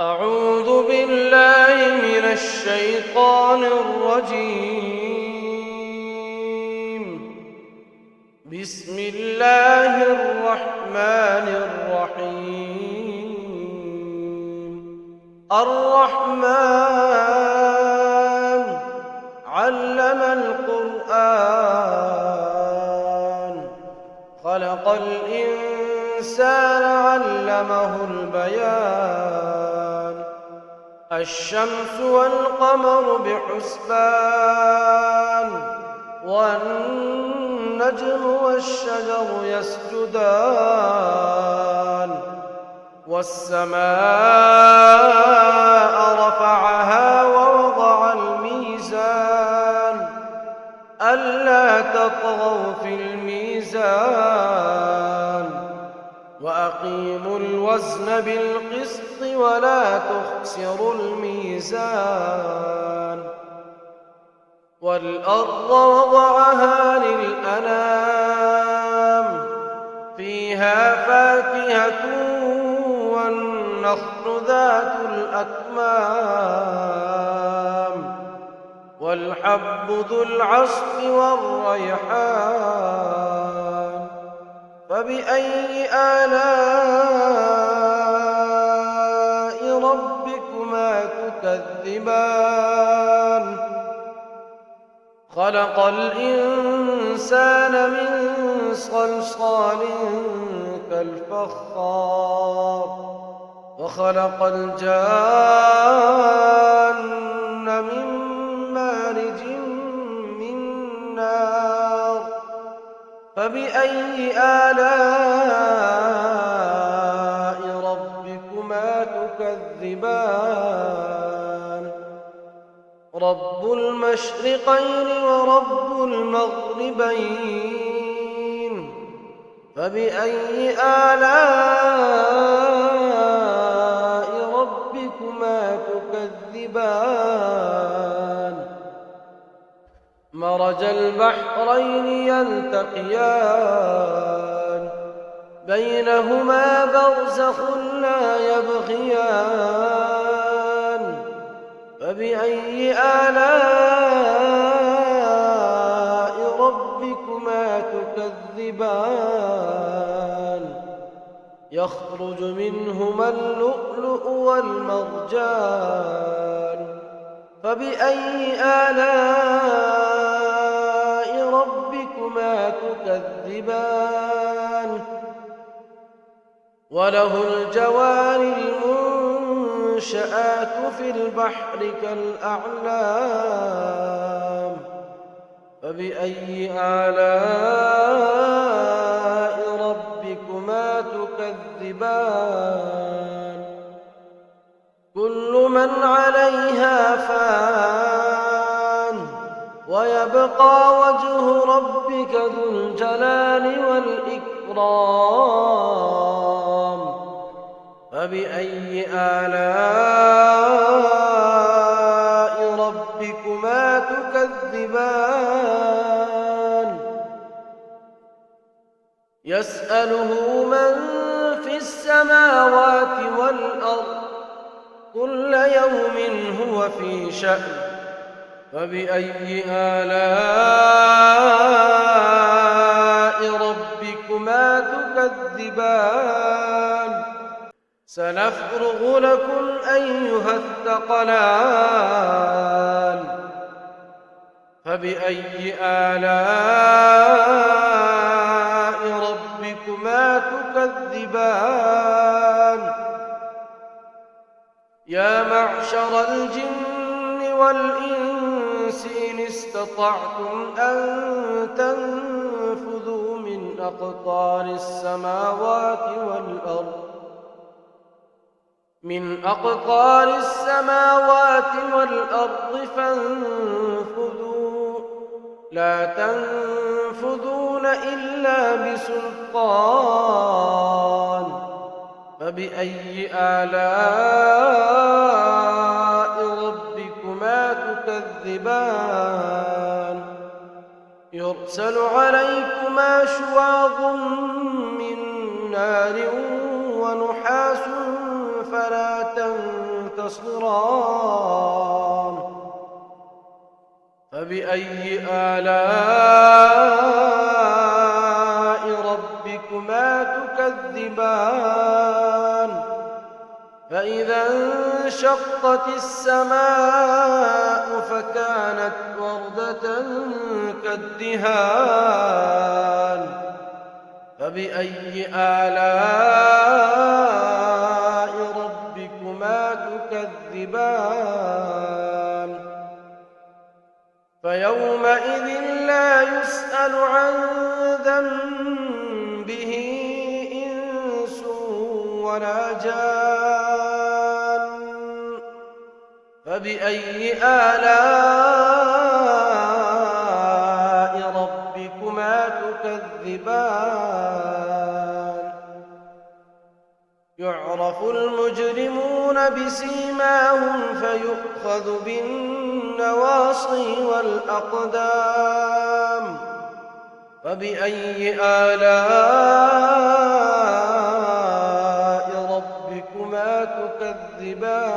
أعوذ بالله من الشيطان الرجيم. بسم الله الرحمن الرحيم. الرحمن علم القرآن، خلق الإنسان علمه البيان. الشمس والقمر بحسبان، والنجم والشجر يسجدان. والسماء رفعها ووضع الميزان ألا تطغوا في الميزان، وأقيموا الوزن بالقسط ولا تخسروا الميزان. والأرض وضعها للأنام، فيها فاكهة والنخل ذات الأكمام، والحب ذو العصف والريحان. فبأي آلاء ربكما تكذبان؟ خلق الإنسان من صلصال كالفخار، وخلق الجان من مارج من نار. فبأي آلاء ربكما تكذبان؟ رب المشرقين ورب المغربين. فبأي آلاء ربكما تكذبان؟ مرج البحرين يلتقيان، بينهما برزخ لا يبغيان. فبأي آلاء ربكما تكذبان؟ يخرج منهما اللؤلؤ والمرجان. فبأي آلاء ربكما تكذبان؟ وله الجوار المنشآت في البحر كالأعلام. فبأي آلاء ربكما تكذبان؟ كل من عليها فان، ويبقى وجه ربك ذو الجلال والإكرام. فبأي آلاء ربكما تكذبان؟ يسأله من في السماوات والأرض، كل يوم هو في شأن. فبأي آلاء ربكما تكذبان؟ سنفرغ لكم أيها الثقلان. فبأي آلاء ربكما تكذبان؟ يا معشر الجن والإنس إن استطعتم أن تنفذوا من أقطار السماوات والأرض فانفذوا، لا تنفذون إلا بسلطان. فبأي آلاء ربكما تكذبان؟ يرسل عليكما شواظ من نار ونحاس فلا تنفذان. ينتصران فبأي آلاء ربكما تكذبان فإذا انشقت السماء فكانت وردة كالدهان فبأي آلاء ربكما تكذبان فيومئذ لا يسأل عن ذنبه إنس ولا جان فبأي آلاء ربكما تكذبان يعرف المجرمون بسيماهم فيؤخذ بالنواصي والأقدام فبأي آلاء ربكما تكذبان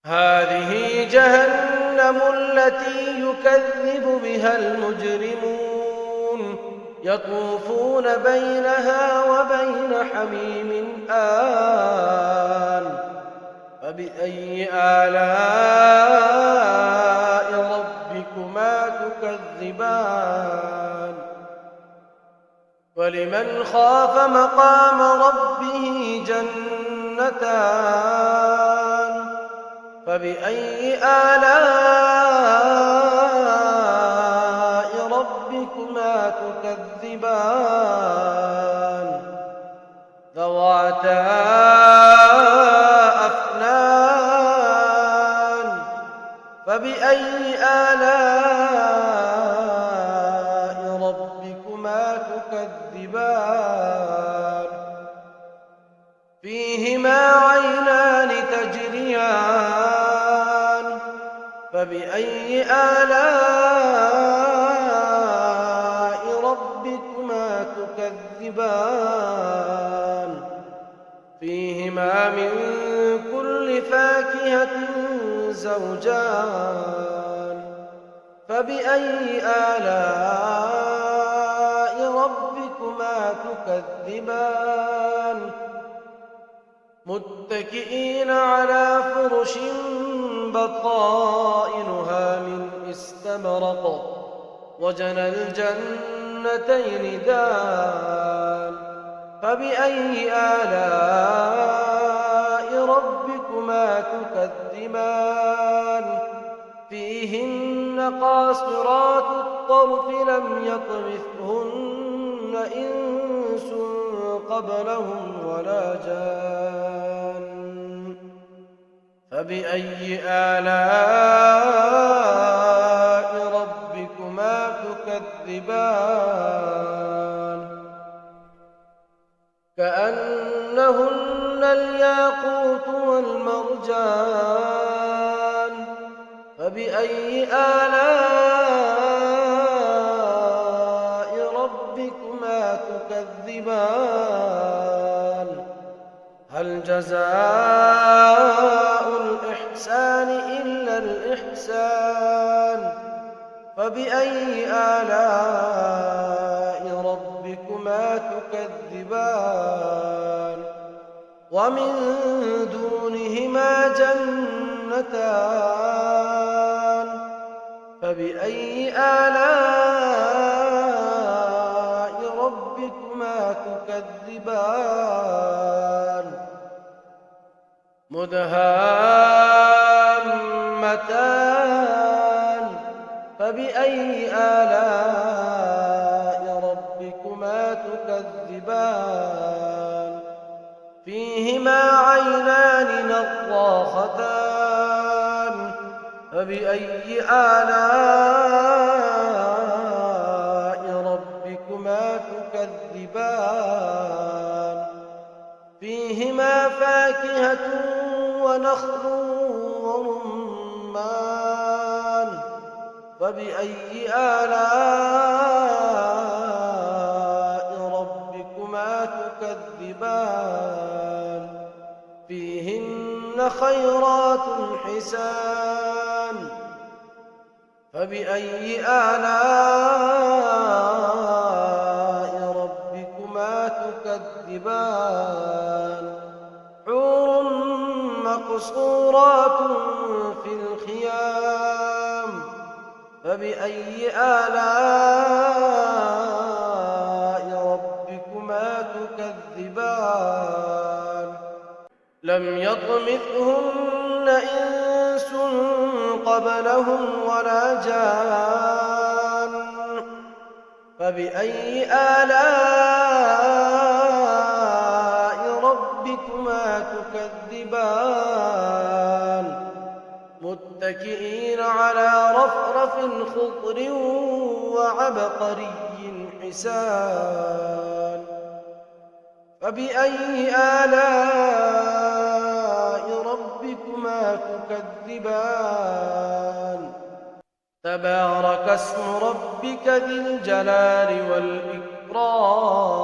هذه جهنم التي يكذب بها المجرمون يطوفون بينها وبين حميم آن فبأي آلاء ربكما تكذبان ولمن خاف مقام ربه جنتان فبأي آلاء ربكما تكذبان ذواتا أفنان فبأي آلاء ربكما تكذبان فيهما عينان تجريان فبأي آلاء ربكما تكذبان فيهما من كل فاكهة زوجان فبأي آلاء ربكما تكذبان متكئين على فرش بطائنها من استبرق وجنى الجنتين دان فبأي آلاء ربكما تكذبان فيهن قاصرات الطرف لم يطمثهن إنس قبلهم ولا جان فبأي آلاء ربكما تكذبان كأنهن الياقوت والمرجان فبأي آلاء ربكما تكذبان هل جزاء الإحسان إلا الإحسان فبأي آلاء ربكما تكذبان ومن دونهما جنتان فبأي آلاء ربكما تكذبان مدهامتان فبأي آلاء ربكما تكذبان فيهما عينان نضاختان فبأي آلاء ربكما تكذبان فيهما فاكهة ونخل ورمان فبأي آلاء ربكما تكذبان فيهن خيرات حسان فبأي آلاء ربكما تكذبان حور مقصورات في الخيام فبأي آلاء ربكما تكذبان لم يطمثهن إنس قبلهم ولا جان فبأي آلاء ربكما تكذبان متكئين على رفرف خضر وعبقري حسان فبأي آلاء ربكما تكذبان تبارك اسم ربك ذي الجلال والإكرام